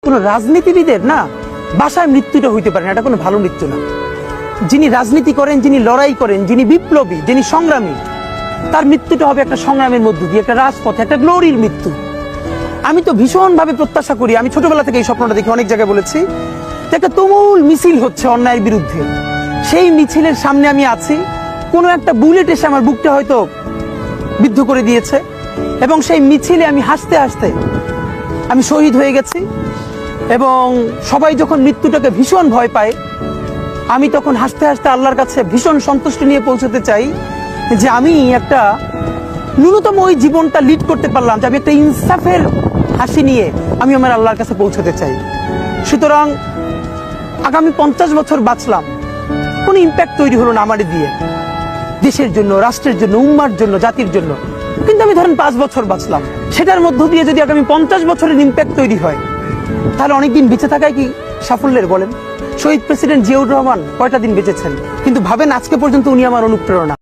কোন রাজনীতিবিদের না বাসায় মৃত্যুটা হইতে পারে না, এটা কোনো ভালো মৃত্যু না। যিনি রাজনীতি করেন, যিনি লড়াই করেন, যিনি বিপ্লবী, যিনি সংগ্রামী, তার মৃত্যুটা হবে একটা সংগ্রামের মধ্য দিয়ে, একটা রাজপথে, একটা গ্লোরির মৃত্যু। আমি তো ভীষণভাবে প্রত্যাশা করি, আমি ছোটবেলা থেকে এই স্বপ্নটা দেখি, অনেক জায়গায় বলেছি, যে একটা তুমুল মিছিল হচ্ছে অন্যায়ের বিরুদ্ধে, সেই মিছিলের সামনে আমি আছি, কোনো একটা বুলেট এসে আমার বুকটা হয়তো বিদ্ধ করে দিয়েছে, এবং সেই মিছিলে আমি হাসতে হাসতে আমি শহীদ হয়ে গেছি। এবং সবাই যখন মৃত্যুটাকে ভীষণ ভয় পায়, আমি তখন হাসতে হাসতে আল্লাহর কাছে ভীষণ সন্তুষ্টি নিয়ে পৌঁছতে চাই যে আমি একটা ন্যূনতম ওই জীবনটা লিড করতে পারলাম, যে আমি একটা ইনসাফের হাসি নিয়ে আমি আমার আল্লাহর কাছে পৌঁছতে চাই। সুতরাং আগামী 50 বছর বাঁচলাম, কোনো ইম্প্যাক্ট তৈরি হলো না আমার দিয়ে, দেশের জন্য, রাষ্ট্রের জন্য, উম্মার জন্য, জাতির জন্য। কিন্তু আমি ধরেন 5 বছর বাঁচলাম, সেটার মধ্য দিয়ে যদি আগামী 50 বছরের ইম্প্যাক্ট তৈরি হয়, তাহলে অনেকদিন বেঁচে থাকায় কি সাফল্যের বলেন? শহীদ প্রেসিডেন্ট জিয়াউর রহমান কয়টা দিন বেঁচেছেন, কিন্তু ভাবেন আজকে পর্যন্ত উনি আমার অনুপ্রেরণা।